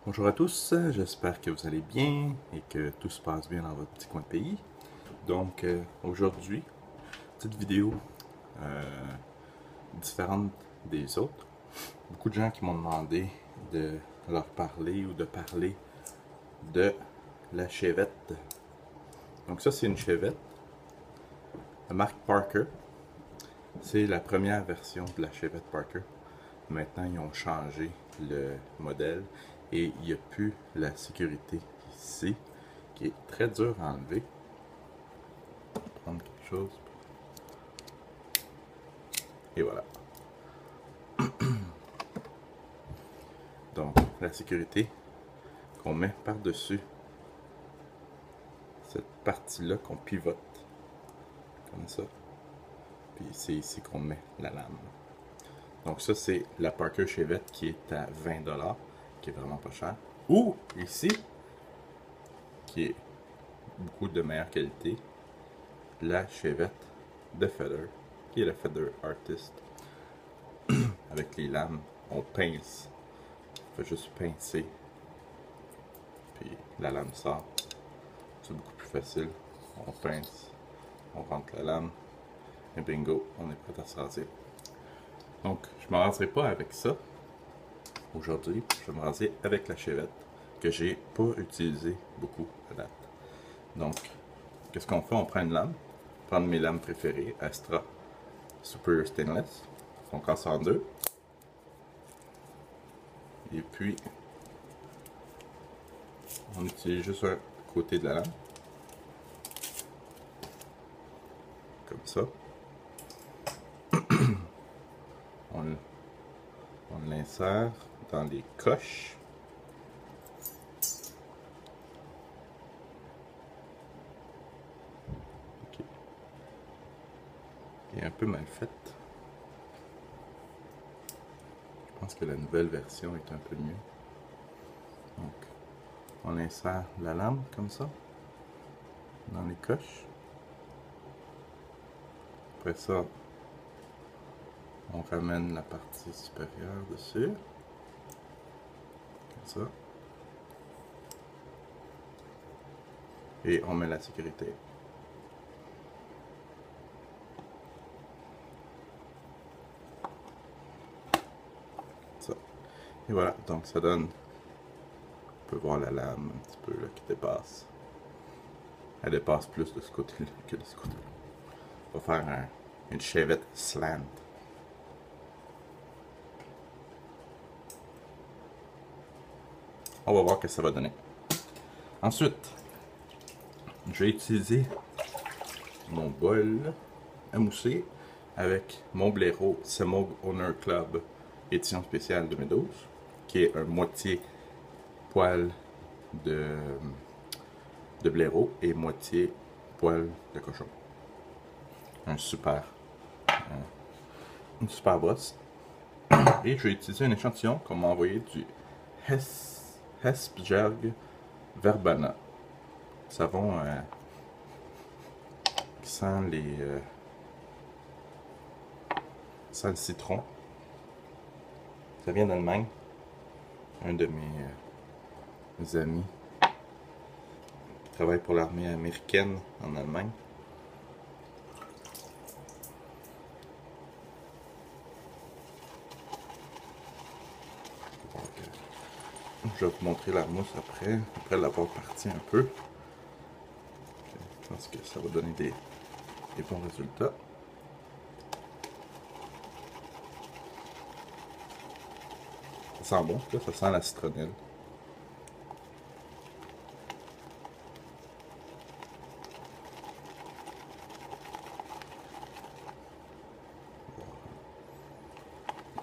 Bonjour à tous, j'espère que vous allez bien et que tout se passe bien dans votre petit coin de pays. Donc aujourd'hui, petite vidéo différente des autres. Beaucoup de gens qui m'ont demandé de leur parler ou de parler de la Chevette. Donc ça c'est une Chevette, la marque Parker. C'est la première version de la Chevette Parker. Maintenant ils ont changé le modèle et il n'y a plus la sécurité ici qui est très dur à enlever. Je vais prendre quelque chose et voilà. Donc la sécurité qu'on met par-dessus cette partie-là qu'on pivote comme ça. Puis c'est ici qu'on met la lame. Donc ça c'est la Parker Chevette qui est à 20$, qui est vraiment pas cher. Ou ici, qui est beaucoup de meilleure qualité, la Chevette de Feather, qui est la Feather Artist. Avec les lames, on pince. On fait juste pincer. Puis la lame sort. C'est beaucoup plus facile. On pince, on rentre la lame, et bingo, on est prêt à se raser. Donc, je ne me raserai pas avec ça. Aujourd'hui, je vais me raser avec la Chevette, que j'ai pas utilisé beaucoup à date. Donc, qu'est-ce qu'on fait? On prend une lame, prendre mes lames préférées, Astra Superior Stainless, on casse en deux, et puis on utilise juste un côté de la lame, comme ça. On l'insère dans les coches. Okay. Il est un peu mal faite. Je pense que la nouvelle version est un peu mieux. Donc, on insère la lame comme ça dans les coches. Après ça, on ramène la partie supérieure dessus, comme ça, et on met la sécurité. Ça. Et voilà, donc ça donne, on peut voir la lame un petit peu là, qui dépasse. Elle dépasse plus de ce côté-là que de ce côté-là. On va faire une Chevette slant. On va voir ce que ça va donner. Ensuite, je vais utiliser mon bol à mousser avec mon blaireau Semogue Honor Club édition spéciale 2012, qui est un moitié poil de blaireau et moitié poil de cochon. Une super brosse. Et je vais utiliser un échantillon qu'on m'a envoyé du Hesbjerg Verbena, savon qui sent le citron. Ça vient d'Allemagne. Un de mes amis qui travaille pour l'armée américaine en Allemagne. Je vais vous montrer la mousse après l'avoir partie un peu. Je pense que ça va donner des bons résultats. Ça sent bon, là, ça sent la citronnelle.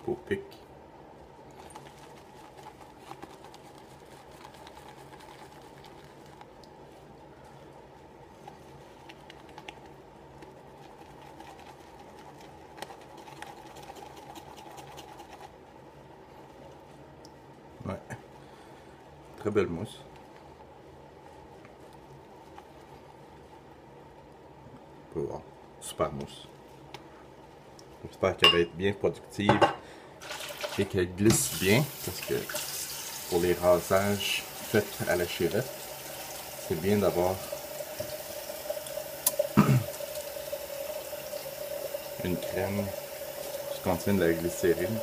Beau pic. Ouais, très belle mousse. On peut voir, super mousse. J'espère qu'elle va être bien productive et qu'elle glisse bien parce que pour les rasages faits à la chevette, c'est bien d'avoir une crème qui contient de la glycérine.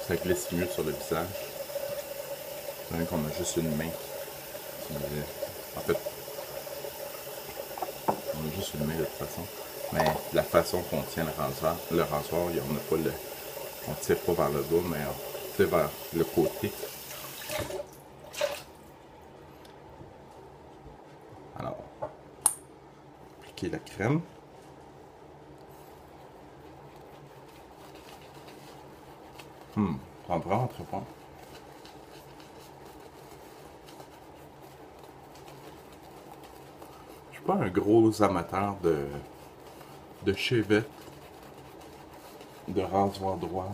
Ça glisse mieux sur le visage. Même qu'on a juste une main. En fait, on a juste une main de toute façon. Mais la façon qu'on tient le rasoir, on n'a pas le. On tire pas vers le bas, mais on tire vers le côté. Alors, appliquer la crème. Ça prend vraiment très bon. Je suis pas un gros amateur de chevette, de rasoir droit.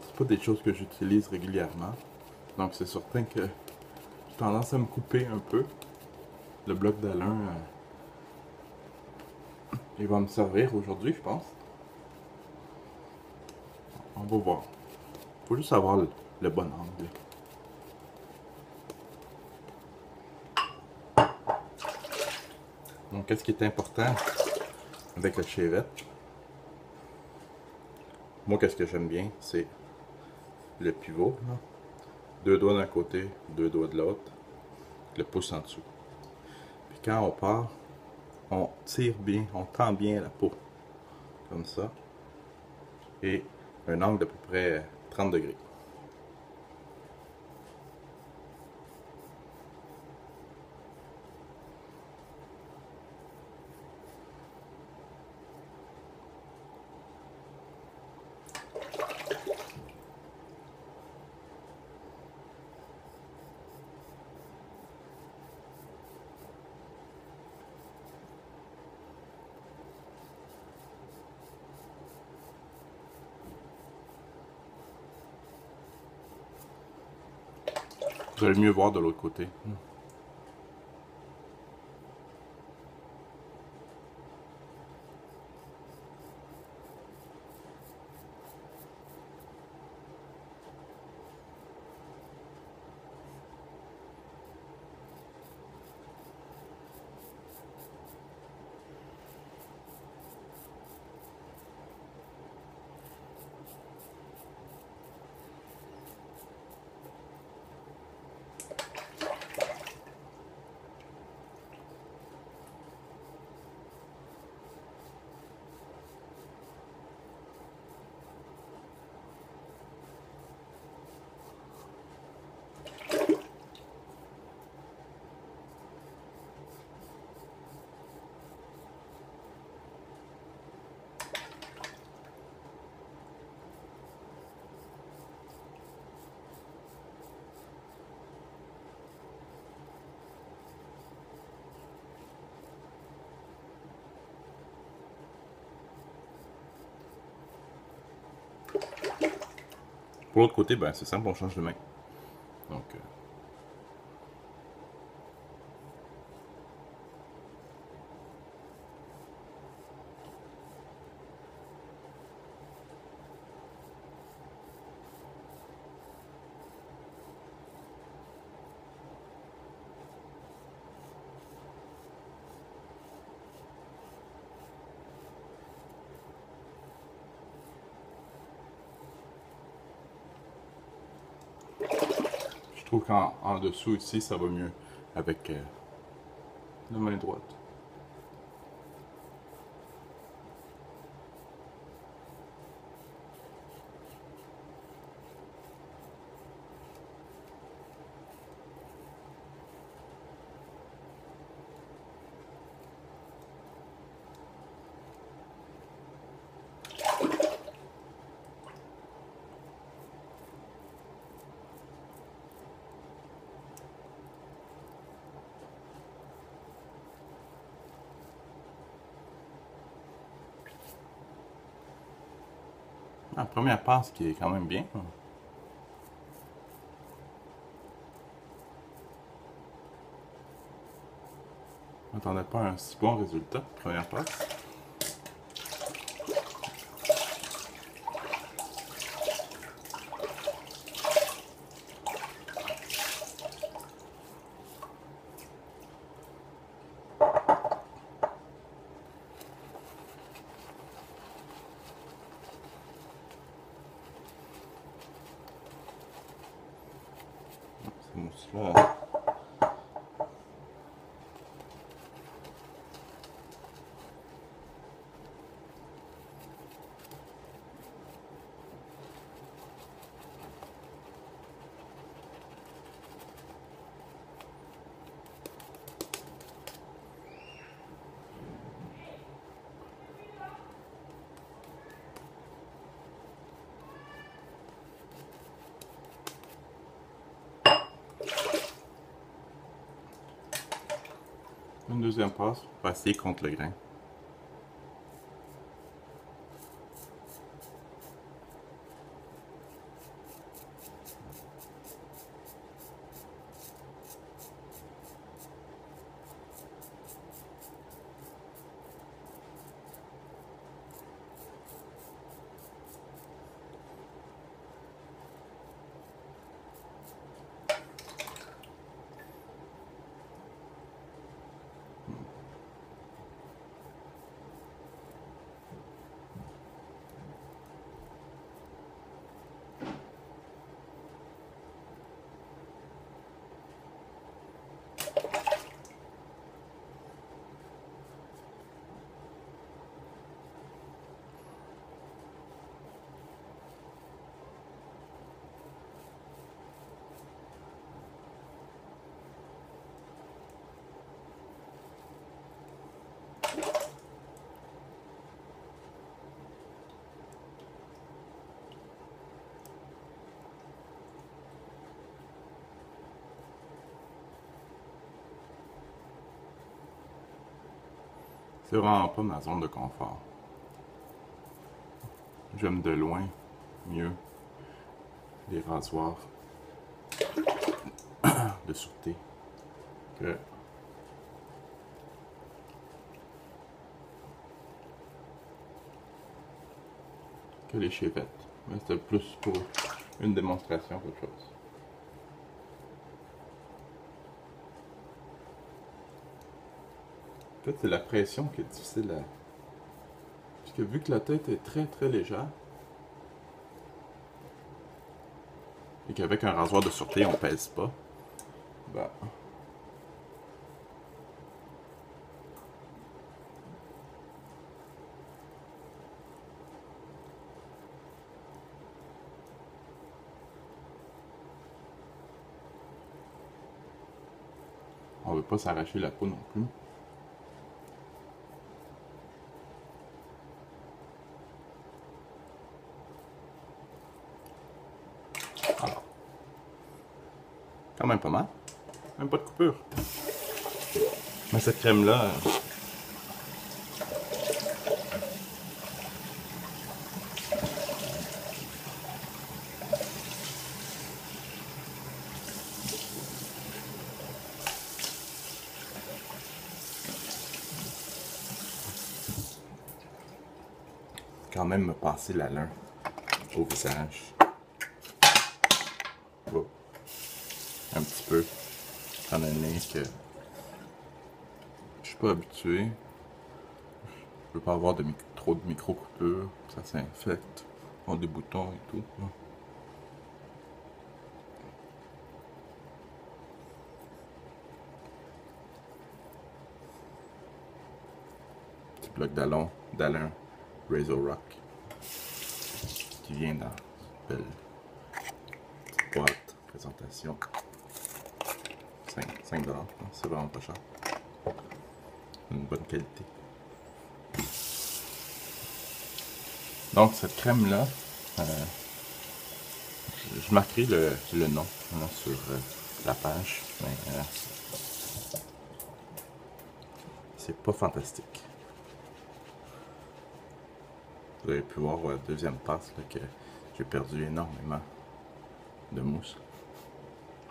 C'est pas des choses que j'utilise régulièrement. Donc c'est certain que j'ai tendance à me couper un peu. Le bloc d'Alain, il va me servir aujourd'hui, je pense. On va voir. Faut juste avoir le bon angle. Donc, qu'est-ce qui est important avec la chevette? Moi, qu'est-ce que j'aime bien, c'est le pivot. Là. 2 doigts d'un côté, 2 doigts de l'autre, le pouce en dessous. Puis quand on part, on tire bien, on tend bien la peau. Comme ça. Et un angle d'à peu près 30 degrés. Vous allez mieux voir de l'autre côté. Pour l'autre côté, ben, c'est simple, on change de main. Donc, je trouve qu'en dessous ici, ça va mieux avec la main droite. La première passe qui est quand même bien. Je m'attendais pas à un si bon résultat, première passe. mousse. Là. Une deuxième passe pour passer contre le grain. C'est vraiment pas ma zone de confort. J'aime de loin mieux les rasoirs de sûreté que les chevettes. Mais c'était plus pour une démonstration qu'autre chose. En fait, c'est la pression qui est difficile à... Parce que vu que la tête est très très légère, et qu'avec un rasoir de sûreté, on pèse pas, ben... on veut pas s'arracher la peau non plus. Alors, quand même pas mal. Même pas de coupure. Mais cette crème-là... quand même me passer la lin au visage. Oh. Un petit peu. Étant donné que je suis pas habitué. Je veux pas avoir trop de micro-coupures. Ça s'infecte. On a des boutons et tout. Petit bloc d'Alain Razor Rock qui vient dans une belle petite boîte présentation. 5 $, c'est vraiment pas cher. Une bonne qualité. Donc cette crème là, je marquerai le nom sur la page, mais c'est pas fantastique. Vous avez pu voir la deuxième passe là, que j'ai perdu énormément de mousse.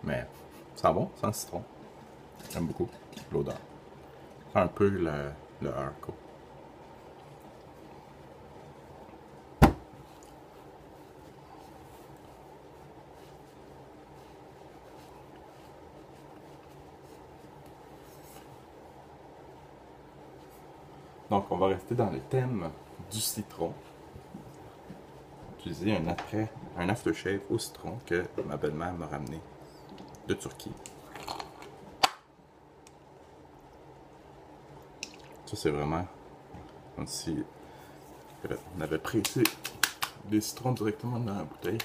Mais ça va, sans citron. J'aime beaucoup l'odeur. Un peu le haricot. Donc on va rester dans le thème du citron. Utiliser un aftershave au citron que ma belle-mère m'a ramené de Turquie. Ça, c'est vraiment comme si on avait pressé des citrons directement dans la bouteille,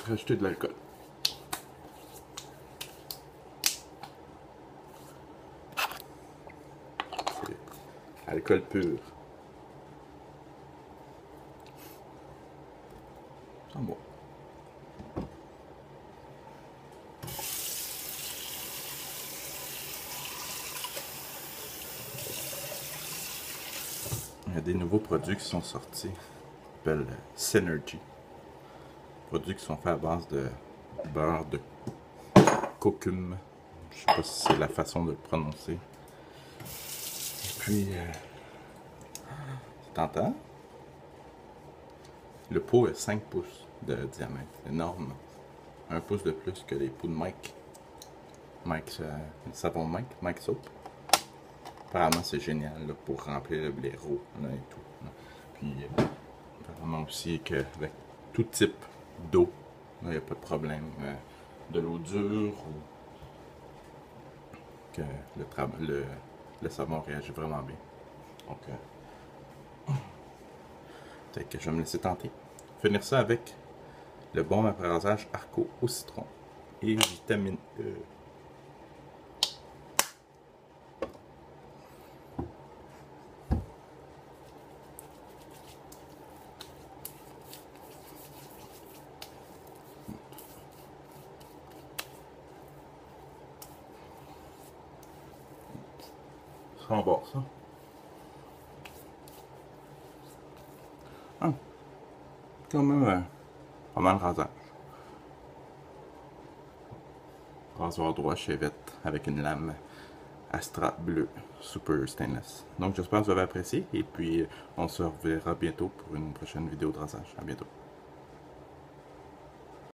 rajouter de l'alcool. C'est alcool pur. C'est bon. Il y a des nouveaux produits qui sont sortis, qui s'appellent Synergy. Produits qui sont faits à base de beurre de cocume. Je sais pas si c'est la façon de le prononcer. Et puis, tu t'entends? Le pot est 5 pouces de diamètre. Énorme. 1 pouce de plus que les pots de Mike. Le savon Mike Soap. Apparemment, c'est génial là, pour remplir le blaireau et tout. Puis, apparemment aussi qu'avec tout type d'eau, il n'y a pas de problème. De l'eau dure ou que le savon réagit vraiment bien. Donc, peut-être que je vais me laisser tenter. Finir ça avec le baume à rasage Arco au citron et vitamine E. Ça sent bon, ça. Ah, quand même pas mal rasage. Rasoir droit Chevette avec une lame Astra bleu Super Stainless. Donc j'espère que vous avez apprécié et puis on se reverra bientôt pour une prochaine vidéo de rasage. À bientôt.